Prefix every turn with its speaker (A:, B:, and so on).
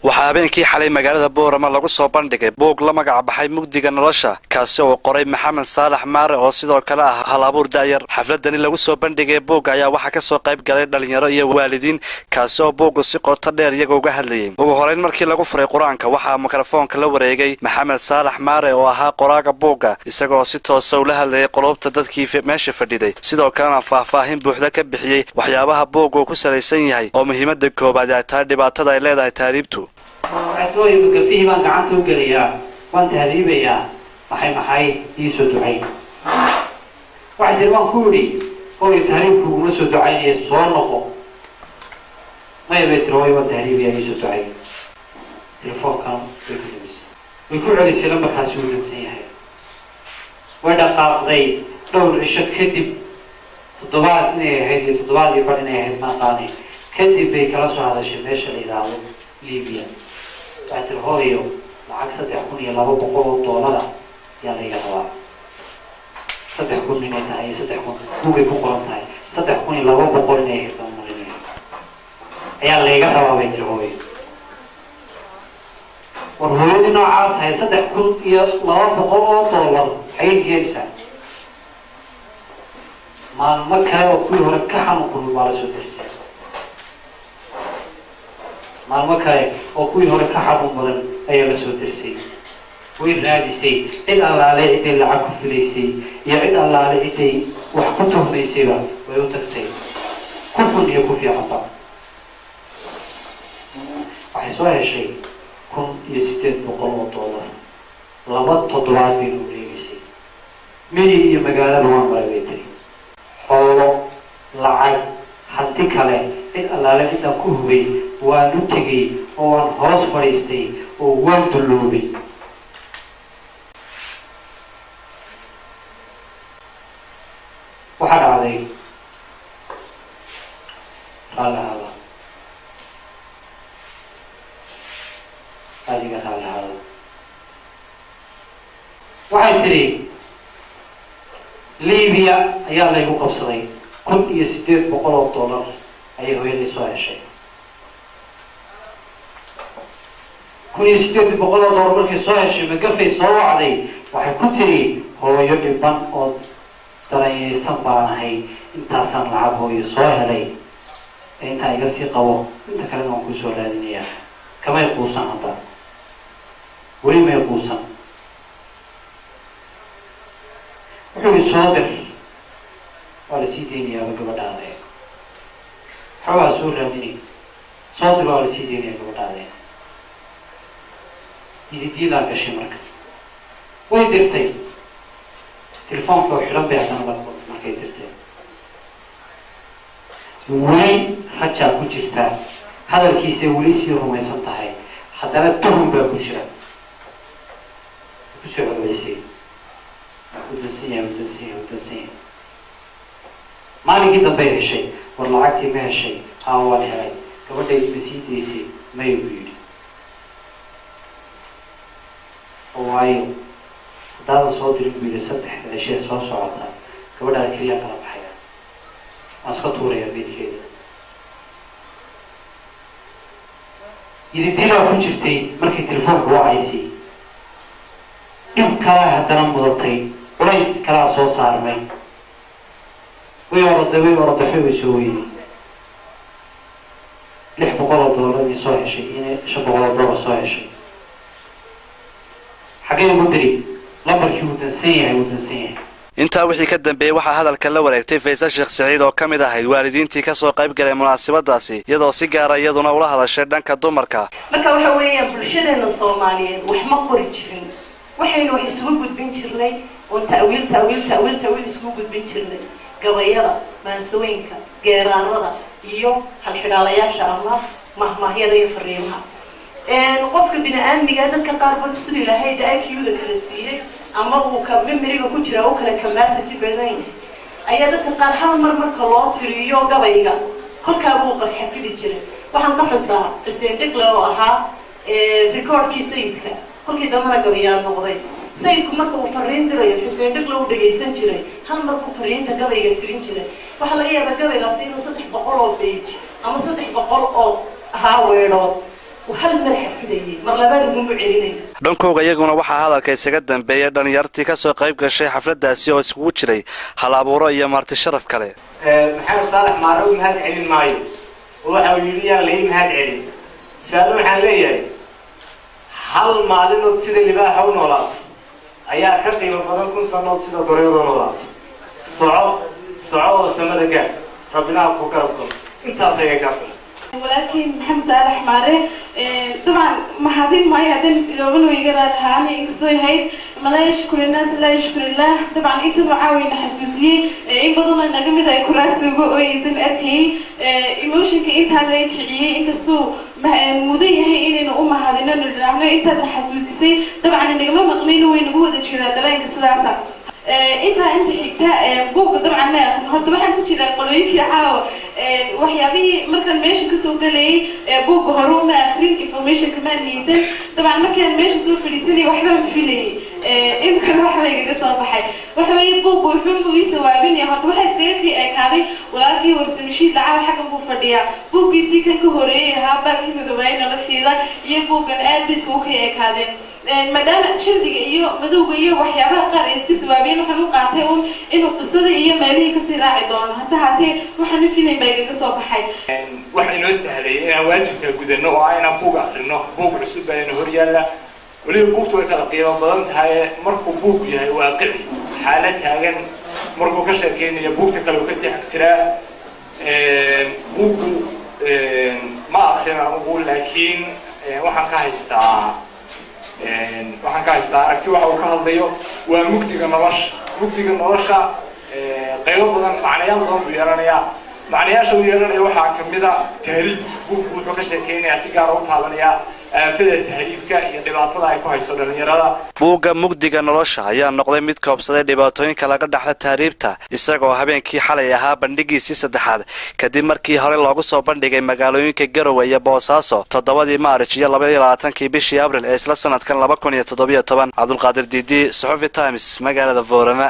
A: waxaa habeenkii xalay magaalada Boorama lagu soo bandhigay buug la magac baxay Mugdiga Nolosha kaasi oo qoray Maxamed Saalax Maare oo sidoo kale ah hal-abuur daayar. xafladani lagu soo bandhigay buug ayaa waxa ka soo qayb galay dhalinyaro iyo waalidiin kaasi oo buugu si qoto dheer iyaga uga hadlayay. ugu horeyn markii lagu furay Quraanka waxaa mikrofoonka la wareegay Maxamed Saalax Maare oo ahaa qoraaga buugga isagoo si toos ah ula hadlayay qolobta dadkii meesha fadhiday sidoo kalena faahfaahin buuxda ka bixiyay waxyaabaha buuggu ku salaysan yahay oo muhiimadda koobaad ay tahay dhibaatada ay leedahay taariibtu.
B: عتوي بقفيه ما قعدت وقريا وانت هذيبه يا maxay iiso ducay waxa jiraan kuuri oo taariikhku ugu soo ducaynay soo noqo ma yabeetroy waa taariikhya iiso ducay telefoonka way ku celisay lambarkaas uu leeyahay wada qaaqday dhowr isha kadib toddobaad iyo badh inay ahayd ma qaani kadib bay kala soo hadashay meesha la yiraahdo Liibiya الهوريو العكس تحكوني لابو بقول طولنا يعني يهوا ستحكون من هاي ستحكون هو بيكون هاي ستحكوني لابو بقول نيه تمرينه يا اللي يقرأ بيت الهوري والهوري إنه عاص هاي ستحكون يا لابو بقول طولنا هاي الجلسة ما المكة وكله ركحة مكروه على سوترسي مالمكاي oo kuwii hore ka xarun badan ayaa la soo dirsay way raadisay in allaale inay lacag ku filaysay iyo in allaale inay wax ku tuhmaysay way u tagtay kun iyo ku fiicanba waxay soo heshay $1,800 laba toddobaad bay u leegisay miri iyo magaalada waan bareetay xoolo lacag hanti kale in allaale inta ku hubay waan u tagay oo waan hoos fadhiistay oo waan duloobay waxa dhacday halaala adiga halaala waxay tiri Liibiya ayaa lagu qabsaday $1,800 ayay hooyadii soo heshay $1,800 markii soo heshay magafay soo wacday waxay ku tiri hooyo dhiban oo daraysan baan ahay intaasaan lacag hooyo soo helay inta iga sii qabo inta kale waan ku soo raadinayaa kamay quusan hadda weli may quusan wuxuu soo dir wala sii deynayaa gabadhaada xawaa soo raadinay soo dir wala sii deynayaa gabadhaada يدينا كشمرك ويدرتي تلفون كو حرام بيعتنا بطل مركي درتي وين حتى كجرتا هذا الكيس وليس يوم يسنتهي حتى لا تهم بكشرا كشرا وليسي ودسيه ما لقي دبي شيء والله عكتي ما شيء أول هاي كبدي بسيتي ما يبيد waayo dad soo dirin biyo saddex ashee soo socota gabadha kaliya kala baxaya aska tuuraya beedkeeda idintiina ku jirtay markii telefoonku wacaysay dhib kala haddana mudatay culays kala soo saarmay way orday soo weeyay $600 soo heshay inay $500 soo heshay
A: inta wixii ka dambeeyay waxa hadalka la wareegtay Faysal Sheekh Saciid oo kamid ahayd waalidiintii ka soo qayb galay munaasabadaasi iyadoo si gaar ah iyaduna ula hadashay dhanka dumarka
C: marka waxa weeyaan bulshadeena Soomaaliyeed wax ma qori jirin waxaynu wax isugu gudbin jirnay oo ta'wiil isugu gudbin jirnay gabayada maansooyinka geeraanada iyo halxidhaalayaasha ama mahmaahyada iyo fariimaha qofka bini'aadmiga dadka qaar bad sidii lahayd IQ-da kala siiyay ama uu ka memory-ga ku jira oo kala capacity badan ayaa dadka qaar hal mar marka loo tiriyo gabayga kolka uu qof xafidi jiray waxaan ka xusaa Xuseen Dhigle oo ahaa recordkii sayidka kolkii damana gabayaan noqday sayidku marka uu fariin diray Xuseen Dhigle uu dhageysan jiray hal mar uu fariinta gabayga tirin jiray waxa laga yaabaa gabaygaas inuu 300 page ama 300 oo weerood وهل مرحب فيدي مرلبان يقوم بعينين
A: dhankooga iyaguna waxaa hadalka isaga dambeeyay dhalinyartii ka soo qayb gashay xafladaasi oo isugu jiray hal abuuro iyo marti sharaf kale
D: maxamed saalax maare u mahad celin maayo waxa uu yidhi yaa la ii mahad celin saalo waxaan leeyahay hal maalinood sida libaaxa u noolaato ayaa ka qiimo badan 1000 sanood sida goryada noolaato soco oo samada gaar rabbina ku garabko intaas ayay ka filan
E: ولكن محمد صالح ماري طبعا ما حاضين معي هذين السلوبين ويقرأ هاني إنكسوي هاي ما لا يشكر الناس لا يشكر الله طبعا أنت معاوي نحسوسي إن بدنا نجمع ذا كراس تقول ويزن أكلي إيموشن كأنت هذا يتحيي أنت سو مودي هي إنه أم هذين الرجال أنت نحسوسي طبعا النجمة مقلين وين جود الشراء تلاقي السلاسة أنت حكتا بوق طبعا ما هرت واحد تشيل القلويك يحاول وحيابي مثلا ماشي كسوق لي بوق هروم آخرين إنفورميشن كمان ليزن طبعا ما كان ماشي سوق في لسني وحبا مفيلي يمكن وحبا يجي صباحي وحبا يبوق ويفهم ويسوى بني هرت واحد سيرتي أكادي ولكن ورسمشي دعوة حاجة مفردية بوق يسيك كهوري هابا كيف جباين ولا شيء ذا يبوق الأدرس وخي أكادي مدام شردي إيو مدوق إيو وحيابها قار استسبابين وحنو قاطعون إنه قصة إيو ماليه كسي راعي دون هساهاتي وحنو فيني باقي قصوة بحي
D: waxay noo sahlay waajibka gudano oo ayna buug akhrino buug cusub ayna horyaala waliba buugtu way kala qiimo badan tahay markuu buug yahay waaqic xaalad taagan markuu ka sheekeynayo buugta kale uu ka sii xigtiraa buugu ma akhrina ugu laakiin waxaan ka haystaa aragti waxa uu ka hadlayo waa mugdiga nolosha qaybo badan macnayaal badan buu yeelanayaa macnayaasha uu yeelanaya waxaa kamid ah tahriib buuggu wuxuu ka sheekeynayaa si gaar ah u taabanaya aafada tahriibka iyo dhibaatada ay ku hayso dhalinyarada
A: buugga mugdiga nolosha ayaa noqday mid koobsaday dhibaatooyinka laga dhaxla tahriibta isagoo habeenkii xalay ahaa bandhigiisii saddexaad kadib markii hore loogu soo bandhigay magaalooyinka Garowe iyo Boosaaso 7 Maarch iyo 22 bishii Abriil ee isla sanadkan 2017 Cabdulqaadir Diidi Suxufi Times magaalada Boorama